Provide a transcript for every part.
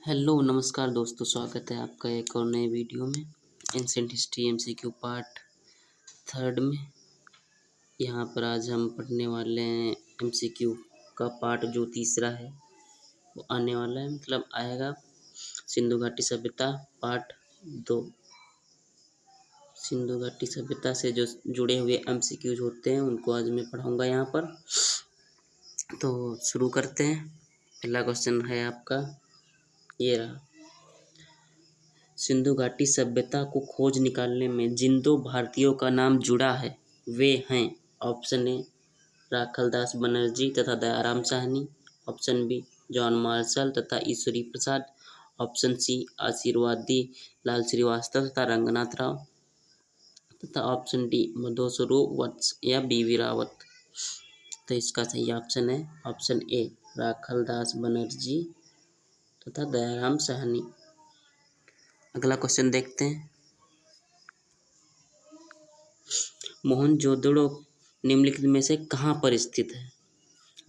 Hello नमस्कार दोस्तों, स्वागत है आपका एक और नए वीडियो में। Ancient history MCQ part third में। यहाँ पर आज हम पढ़ने वाले हैं एमसीक्यू का पार्ट जो तीसरा है वो आने वाला है, मतलब आएगा सिंधु घाटी सभ्यता पार्ट 2। सिंधु घाटी सभ्यता से जो जुड़े हुए एमसीक्यूज होते हैं उनको आज मैं पढ़ाऊँगा यहाँ पर। तो शुरू करते हैं। पहला क्वेश्चन है आपका, ये रहा। सिंधु घाटी सभ्यता को खोज निकालने में जिन दो भारतीयों का नाम जुड़ा है वे हैं। ऑप्शन ए राखलदास बनर्जी तथा Dayaram Sahni. Option B John Marshall तथा ईश्वरी प्रसाद। ऑप्शन सी आशीर्वादी लाल श्रीवास्तव तथा रंगनाथ राव। तथा ऑप्शन डी मधुस्वरूप वत्स या बीवी रावत। तो इसका सही ऑप्शन है ऑप्शन ए राखलदास बनर्जी तथा दयाराम साहनी। अगला क्वेश्चन देखते हैं। मोहनजोदड़ो निम्नलिखित में से कहाँ पर स्थित है?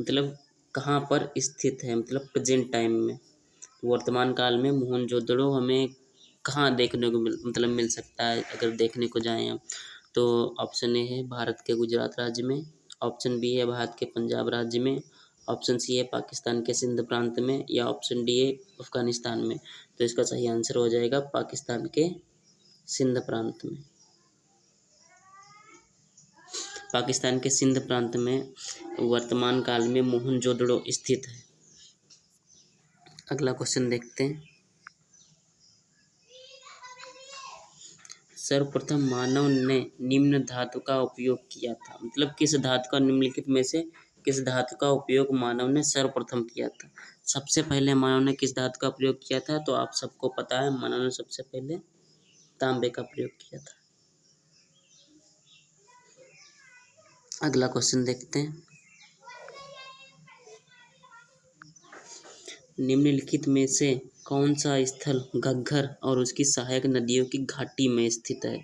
मतलब कहाँ पर स्थित है, मतलब प्रेजेंट टाइम में, वर्तमान काल में मोहनजोदड़ो हमें कहाँ देखने को मिल सकता है अगर देखने को जाएं हम। तो ऑप्शन ए है भारत के गुजरात राज्य में। ऑप्शन बी है भारत के पंजाब राज्य में। ऑप्शन सी है पाकिस्तान के सिंध प्रांत में। या ऑप्शन डी है अफगानिस्तान में। तो इसका सही आंसर हो जाएगा पाकिस्तान के सिंध प्रांत में। पाकिस्तान के सिंध प्रांत में वर्तमान काल में मोहनजोदड़ो स्थित है। अगला क्वेश्चन देखते हैं। सर्वप्रथम मानव ने निम्न धातु का उपयोग किया था, मतलब किस धातु का, निम्नलिखित में से किस धातु का उपयोग मानव ने सर्वप्रथम किया था? सबसे पहले मानव ने किस धातु का प्रयोग किया था? तो आप सबको पता है, मानव ने सबसे पहले तांबे का प्रयोग किया था। अगला क्वेश्चन देखते हैं। निम्नलिखित में से कौन सा स्थल घग्गर और उसकी सहायक नदियों की घाटी में स्थित है?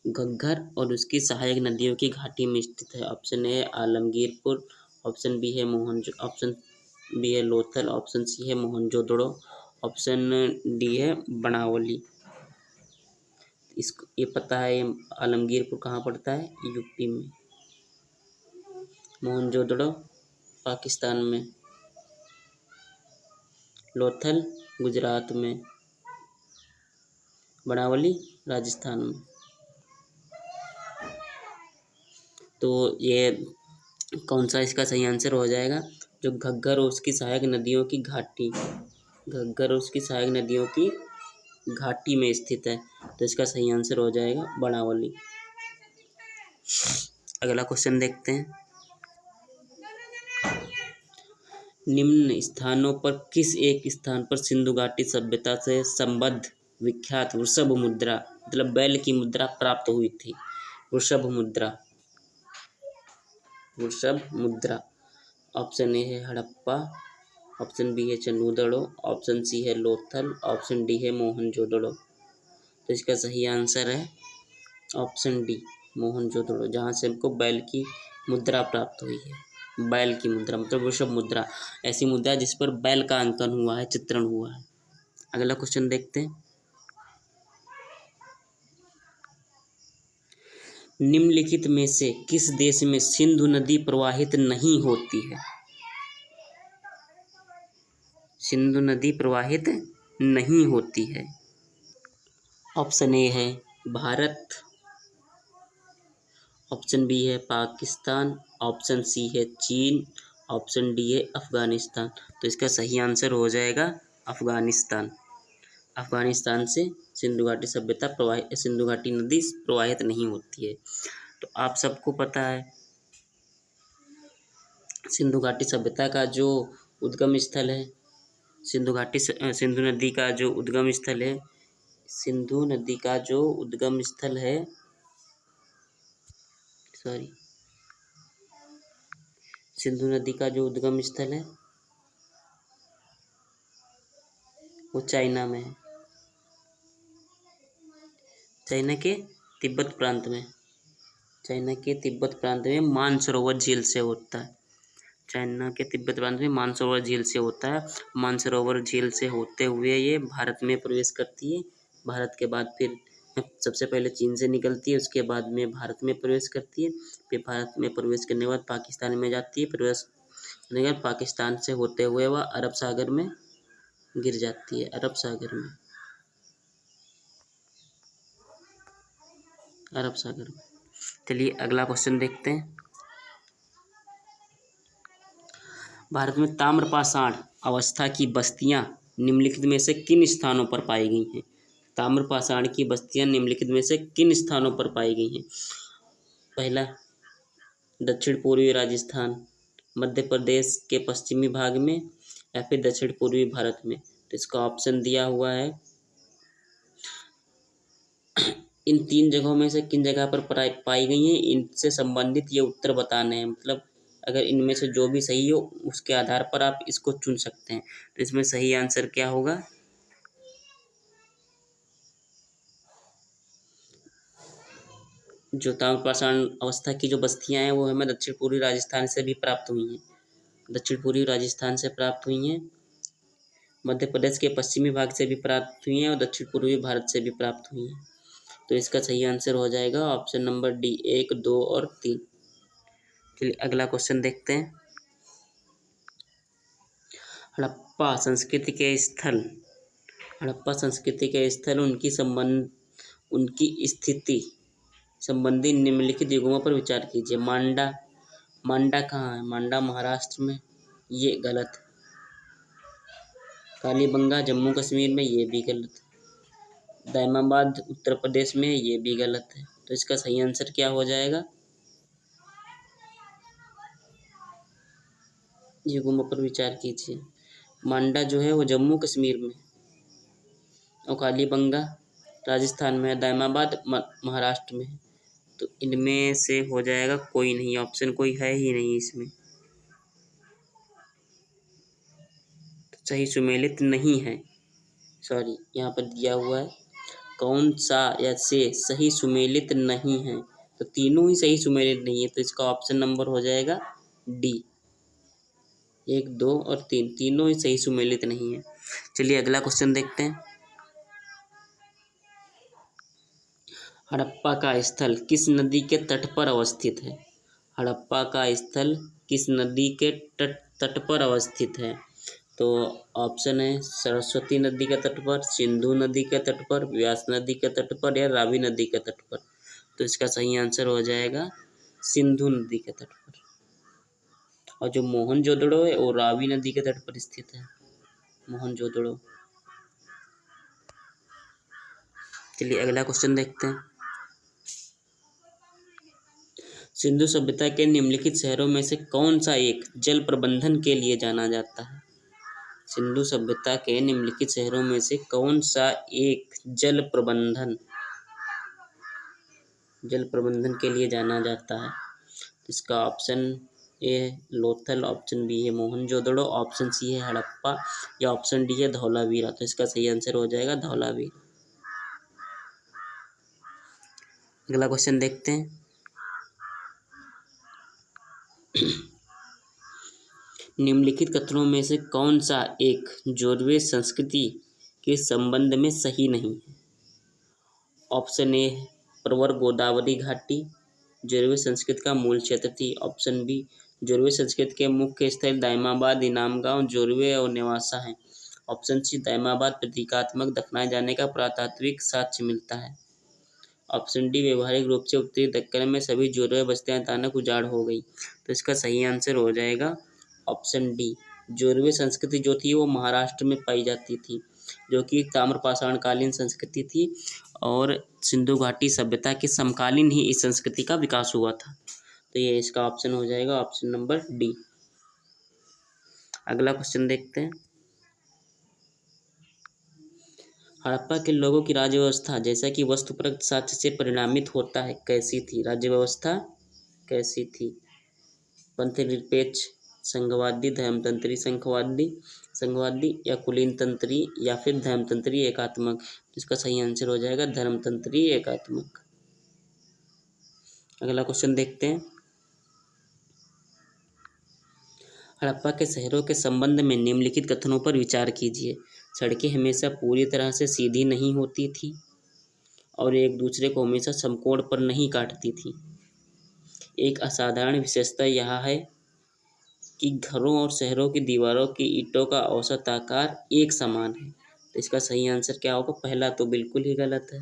घग्गर और उसकी सहायक नदियों की घाटी में स्थित है। Option A Alamgirpur. Option B है लोथल। ऑप्शन सी है मोहनजोदड़ो। ऑप्शन डी है बनावली। इसको ये पता है, ये आलमगीरपुर कहाँ पड़ता है? यूपी में। मोहनजोदड़ो पाकिस्तान में। लोथल गुजरात में। बनावली राजस्थान में। तो ये कौन सा इसका सही आंसर हो जाएगा? जो घग्गर और उसकी सहायक नदियों की घाटी, घग्गर और उसकी सहायक नदियों की घाटी में स्थित है। तो इसका सही आंसर हो जाएगा बनावली। अगला क्वेश्चन देखते हैं। निम्न स्थानों पर किस एक स्थान पर सिंधु घाटी सभ्यता से संबद्ध विख्यात वृषभ मुद्रा, मतलब बैल की मुद्रा प्राप्त हुई थी? वृषभ मुद्रा, वृषभ मुद्रा। ऑप्शन ए है हड़प्पा। ऑप्शन बी है चंदूदड़ो। ऑप्शन सी है लोथल। ऑप्शन डी है मोहनजोदड़ो। तो इसका सही आंसर है ऑप्शन डी मोहनजोदड़ो, जहाँ से हमको बैल की मुद्रा प्राप्त हुई है। बैल की मुद्रा मतलब वृषभ मुद्रा, ऐसी मुद्रा जिस पर बैल का अंकन हुआ है, चित्रण हुआ है। अगला क्वेश्चन देखते हैं। निम्नलिखित में से किस देश में सिंधु नदी प्रवाहित नहीं होती है? सिंधु नदी प्रवाहित नहीं होती है। ऑप्शन ए है भारत। ऑप्शन बी है पाकिस्तान। ऑप्शन सी है चीन। ऑप्शन डी है अफगानिस्तान। तो इसका सही आंसर हो जाएगा अफगानिस्तान। अफगानिस्तान से सिंधु घाटी सभ्यता प्रवाहित, सिंधु घाटी नदी प्रवाहित नहीं होती है। तो आप सबको पता है सिंधु घाटी सभ्यता का जो उद्गम स्थल है, सिंधु नदी का जो उद्गम स्थल है, सिंधु नदी का जो उद्गम स्थल है, सिंधु नदी का जो उद्गम स्थल है वो चाइना में है। चाइना के तिब्बत प्रांत में, चाइना के तिब्बत प्रांत में मानसरोवर झील से होता है। चाइना के तिब्बत प्रांत में मानसरोवर झील से होता है। मानसरोवर झील से होते हुए ये भारत में प्रवेश करती है। भारत के बाद फिर सबसे पहले चीन से निकलती है, उसके बाद में भारत में प्रवेश करती है। फिर भारत में प्रवेश करने के बाद पाकिस्तान में जाती है। प्रवेश करने के बाद पाकिस्तान से होते हुए वह अरब सागर में गिर जाती है, अरब सागर में, अरब सागर में। चलिए अगला क्वेश्चन देखते हैं। भारत में ताम्रपाषाण अवस्था की बस्तियां निम्नलिखित में से किन स्थानों पर पाई गई हैं? ताम्रपाषाण की बस्तियां निम्नलिखित में से किन स्थानों पर पाई गई हैं? पहला, दक्षिण पूर्वी राजस्थान, मध्य प्रदेश के पश्चिमी भाग में, या फिर दक्षिण पूर्वी भारत में। तो इसका ऑप्शन दिया हुआ है। इन तीन जगहों में से किन जगह पर पाई गई हैं, इनसे संबंधित ये उत्तर बताने हैं। मतलब अगर इनमें से जो भी सही हो उसके आधार पर आप इसको चुन सकते हैं। तो इसमें सही आंसर क्या होगा? जो ताम्रपाषाण अवस्था की जो बस्तियां हैं वो हमें दक्षिण पूर्वी राजस्थान से भी प्राप्त हुई हैं, दक्षिण पूर्वी राजस्थान से प्राप्त हुई हैं, मध्य प्रदेश के पश्चिमी भाग से भी प्राप्त हुई हैं और दक्षिण पूर्वी भारत से भी प्राप्त हुई हैं। तो इसका सही आंसर हो जाएगा ऑप्शन नंबर डी, 1, 2 और 3। चलिए अगला क्वेश्चन देखते हैं। हड़प्पा संस्कृति के स्थल, हड़प्पा संस्कृति के स्थल उनकी स्थिति संबंधी निम्नलिखित युग्मों पर विचार कीजिए। मांडा, मांडा कहाँ है? मांडा महाराष्ट्र में, ये गलत है। कालीबंगा जम्मू कश्मीर में, ये भी गलत है। दायमाबाद उत्तर प्रदेश में, ये भी गलत है। तो इसका सही आंसर क्या हो जाएगा? युग्मों पर विचार कीजिए। मांडा जो है वो जम्मू कश्मीर में, और कालीबंगा राजस्थान में है, दायमाबाद महाराष्ट्र में है। तो इनमें से हो जाएगा कोई नहीं, ऑप्शन कोई है ही नहीं इसमें, तो सही सुमेलित नहीं है। सॉरी, यहाँ पर दिया हुआ है कौन सा या से सही सुमेलित नहीं है, तो तीनों ही सही सुमेलित नहीं है। तो इसका ऑप्शन नंबर हो जाएगा डी, 1, 2 और 3, तीनों ही सही सुमेलित नहीं है। चलिए अगला क्वेश्चन देखते हैं। हड़प्पा का स्थल किस नदी के तट पर अवस्थित है? हड़प्पा का स्थल किस नदी के तट पर अवस्थित है? तो ऑप्शन है सरस्वती नदी के तट पर, सिंधु नदी के तट पर, व्यास नदी के तट पर, या रावी नदी के तट पर। तो इसका सही आंसर हो जाएगा सिंधु नदी के तट पर। और जो मोहनजोदड़ो है वो रावी नदी के तट पर स्थित है, मोहनजोदड़ो। चलिए अगला क्वेश्चन देखते हैं। सिंधु सभ्यता के निम्नलिखित शहरों में से कौन सा एक जल प्रबंधन के लिए जाना जाता है? सिंधु सभ्यता के निम्नलिखित शहरों में से कौन सा एक जल प्रबंधन के लिए जाना जाता है? इसका ऑप्शन ए है लोथल, ऑप्शन बी है मोहनजोदड़ो, ऑप्शन सी है हड़प्पा, या ऑप्शन डी है धौलावीरा। तो इसका सही आंसर हो जाएगा धौलावीरा। अगला क्वेश्चन देखते हैं। निम्नलिखित कथनों में से कौन सा एक जोरवे संस्कृति के संबंध में सही नहीं है? ऑप्शन ए प्रवर गोदावरी घाटी जोरवे संस्कृत का मूल क्षेत्र थी। ऑप्शन बी जोरवे संस्कृत के मुख्य स्थल दायमाबाद, इनाम गांव, जोरवे और नेवासा हैं। ऑप्शन सी दायमाबाद प्रतीकात्मक दफनाए जाने का पुरातात्विक साक्ष्य मिलता है। ऑप्शन डी व्यवहारिक रूप से उत्तरी दक्कन में सभी जोरवे बस्तियां अचानक उजाड़ हो गई। तो इसका सही आंसर हो जाएगा ऑप्शन डी। जोरवे संस्कृति जो थी वो महाराष्ट्र में पाई जाती थी, जो कि ताम्रपाषाण कालीन संस्कृति थी, और सिंधु घाटी सभ्यता के समकालीन ही इस संस्कृति का विकास हुआ था। तो ये इसका ऑप्शन हो जाएगा ऑप्शन नंबर डी। अगला क्वेश्चन देखते हैं। हड़प्पा के लोगों की राज्य व्यवस्था जैसा कि वस्तुपरक साक्ष्य से परिणामित होता है कैसी थी? राज्य व्यवस्था कैसी थी? पंथ निरपेक्ष, संघवादी, धर्मतंत्री संघवादी, या कुलीन तंत्री, या फिर धर्मतंत्री एकात्मक। इसका सही आंसर हो जाएगा धर्मतंत्री एकात्मक। अगला क्वेश्चन देखते हैं। हड़प्पा के शहरों के संबंध में निम्नलिखित कथनों पर विचार कीजिए। सड़कें हमेशा पूरी तरह से सीधी नहीं होती थी और एक दूसरे को हमेशा समकोण पर नहीं काटती थी। एक असाधारण विशेषता यह है कि घरों और शहरों की दीवारों की ईंटों का औसत आकार एक समान है। तो इसका सही आंसर क्या होगा? पहला तो बिल्कुल ही गलत है,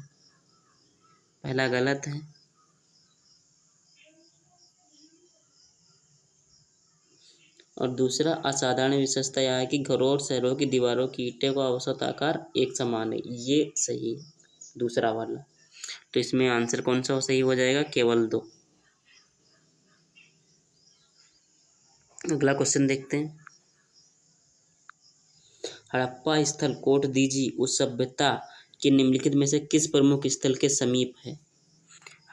पहला गलत है। और दूसरा असाधारण विशेषता यह है कि घरों और शहरों की दीवारों की ईंटों का औसत आकार एक समान है, ये सही है, दूसरा वाला। तो इसमें आंसर कौन सा सही हो जाएगा? केवल 2। अगला क्वेश्चन देखते हैं। हड़प्पा स्थल कोटदीजी उस सभ्यता के निम्नलिखित में से किस प्रमुख स्थल के समीप है?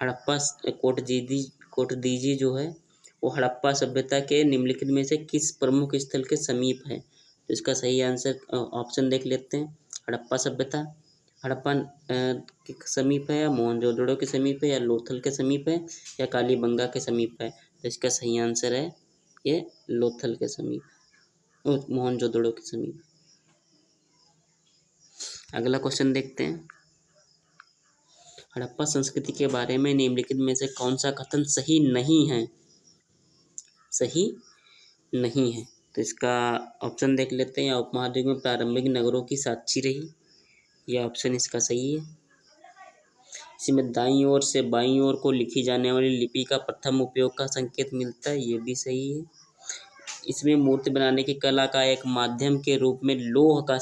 हड़प्पा कोटदीजी जो है वो हड़प्पा सभ्यता के निम्नलिखित में से किस प्रमुख स्थल के समीप है? तो इसका सही आंसर ऑप्शन देख लेते हैं। हड़प्पा सभ्यता हड़प्पा के समीप है, या मोहनजोदड़ो के समीप है, या लोथल के समीप है, या कालीबंगा के समीप है? तो इसका सही आंसर है ये लोथल के समीप, मोहनजोदड़ो के समीप। अगला क्वेश्चन देखते हैं। हड़प्पा संस्कृति के बारे में निम्नलिखित में से कौन सा कथन सही नहीं है? सही नहीं है। तो इसका ऑप्शन देख लेते हैं। उपमहाद्वीप में प्रारंभिक नगरों की साक्षी रही, यह ऑप्शन इसका सही है। इसमें दाईं ओर से बाईं ओर को लिखी जाने वाली लिपि का प्रथम उपयोग का संकेत मिलता है, ये भी सही है। इसमें मूर्ति बनाने की कला का एक माध्यम के रूप में लोह का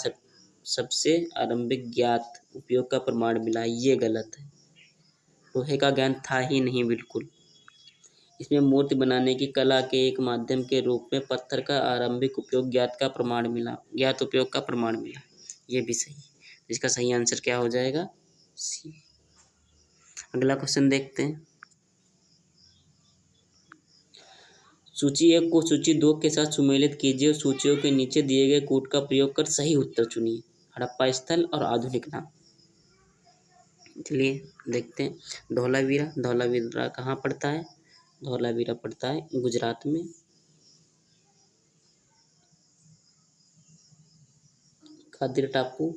सबसे आरंभिक ज्ञात उपयोग का प्रमाण मिला, ये गलत है। लोहे का ज्ञान था ही नहीं बिल्कुल। इसमें मूर्ति बनाने की कला के एक माध्यम के रूप में पत्थर का आरंभिक उपयोग ज्ञात उपयोग का प्रमाण मिला, ये भी सही। इसका सही आंसर क्या हो जाएगा? सी। अगला क्वेश्चन देखते हैं। सूची 1 को सूची 2 के साथ सुमेलित कीजिए और सूचियों के नीचे दिए गए कूट का प्रयोग कर सही उत्तर चुनिए। हड़प्पा स्थल और आधुनिक नाम। चलिए देखते हैं। धौलावीरा कहाँ पड़ता है? धौलावीरा पड़ता है गुजरात में। कादिर टापू,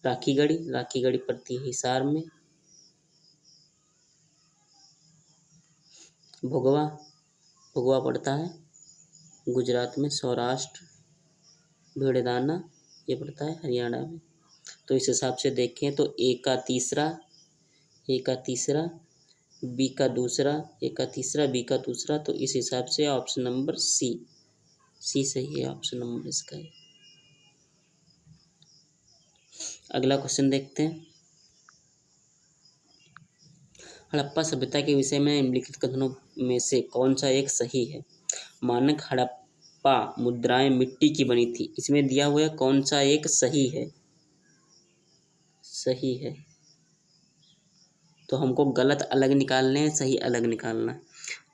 राखीगढ़ी पड़ती है हिसार में। भुगवा पड़ता है गुजरात में। सौराष्ट्र, भीड़दाना ये पड़ता है हरियाणा में। तो इस हिसाब से देखें तो ए का तीसरा, बी का तीसरा, बी का दूसरा, तो इस हिसाब से ऑप्शन नंबर सी सही है, ऑप्शन नंबर इसका है। अगला क्वेश्चन देखते हैं। हड़प्पा सभ्यता के विषय में निम्नलिखित कथनों में से कौन सा एक सही है? मानक हड़प्पा मुद्राएं मिट्टी की बनी थी, इसमें दिया हुआ कौन सा एक सही है? सही है। तो हमको गलत अलग निकालने हैं, सही अलग निकालना है।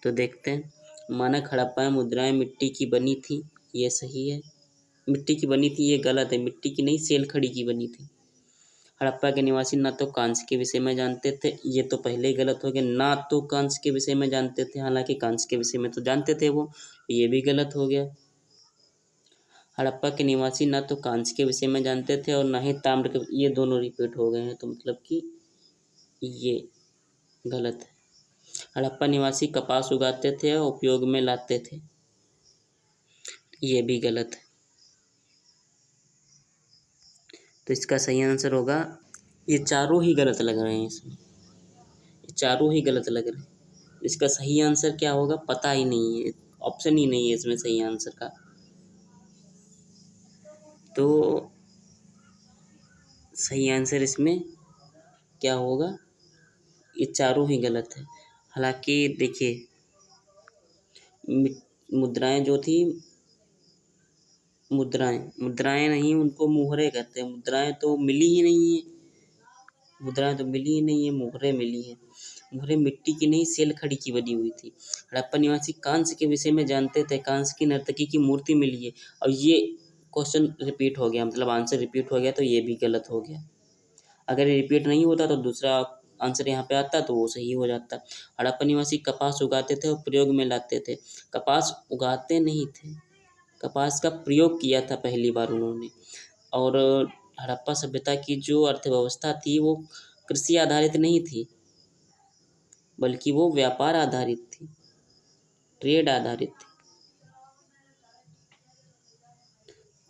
तो देखते हैं। मानक हड़प्पा मुद्राएं मिट्टी की बनी थी, ये सही है। मिट्टी की बनी थी ये गलत है, मिट्टी की नहीं सेल खड़ी की बनी थी। हड़प्पा के निवासी ना तो कांस्य के विषय में जानते थे, ये तो पहले ही गलत हो गया। ना तो कांस्य के विषय में जानते थे, हालांकि कांस्य के विषय में तो जानते थे वो, ये भी गलत हो गया। हड़प्पा के निवासी ना तो कांस्य के विषय में जानते थे और ना ही ताम्र के, ये दोनों रिपीट हो गए हैं, तो मतलब कि ये गलत है। हड़प्पा निवासी कपास उगाते थे और उपयोग में लाते थे, ये भी गलत है। तो इसका सही आंसर होगा, ये चारों ही गलत लग रहे हैं इसमें, ये चारों ही गलत लग रहे हैं। इसका सही आंसर क्या होगा पता ही नहीं है, ऑप्शन ही नहीं है इसमें सही आंसर का। तो सही आंसर इसमें क्या होगा? ये चारों ही गलत है। हालांकि देखिए मुद्राएं जो थी, मुद्राएं नहीं, उनको मुहरे कहते हैं। मुद्राएं तो मिली ही नहीं है, मुहरे मिली है। मुहरे मिट्टी की नहीं सेल खड़ी की बनी हुई थी। हड़प्पा निवासी कांस्य के विषय में जानते थे, कांस्य की नर्तकी की मूर्ति मिली है, और ये क्वेश्चन रिपीट हो गया, मतलब आंसर रिपीट हो गया, तो ये भी गलत हो गया। अगर ये रिपीट नहीं होता तो दूसरा आंसर यहाँ पे आता तो वो सही हो जाता। हड़प्पा निवासी कपास उगाते थे और प्रयोग में लाते थे। कपास उगाते नहीं थे, कपास का प्रयोग किया था पहली बार उन्होंने। और हड़प्पा सभ्यता की जो अर्थव्यवस्था थी वो कृषि आधारित नहीं थी, बल्कि वो व्यापार आधारित थी, ट्रेड आधारित थी।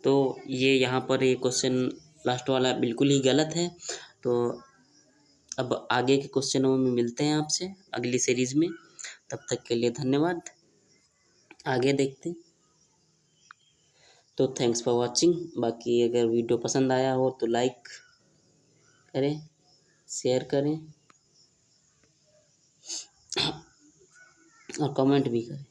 तो ये यहाँ पर ये क्वेश्चन लास्ट वाला बिल्कुल ही गलत है। तो अब आगे के क्वेश्चनों में मिलते हैं आपसे अगली सीरीज में। तब तक के लिए धन्यवाद। आगे देखते हैं। तो थैंक्स फॉर वाचिंग। बाकी अगर वीडियो पसंद आया हो तो लाइक करें, शेयर करें और कमेंट भी करें।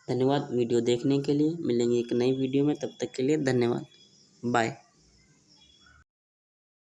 धन्यवाद वीडियो देखने के लिए। मिलेंगे एक नई वीडियो में, तब तक के लिए धन्यवाद। बाय।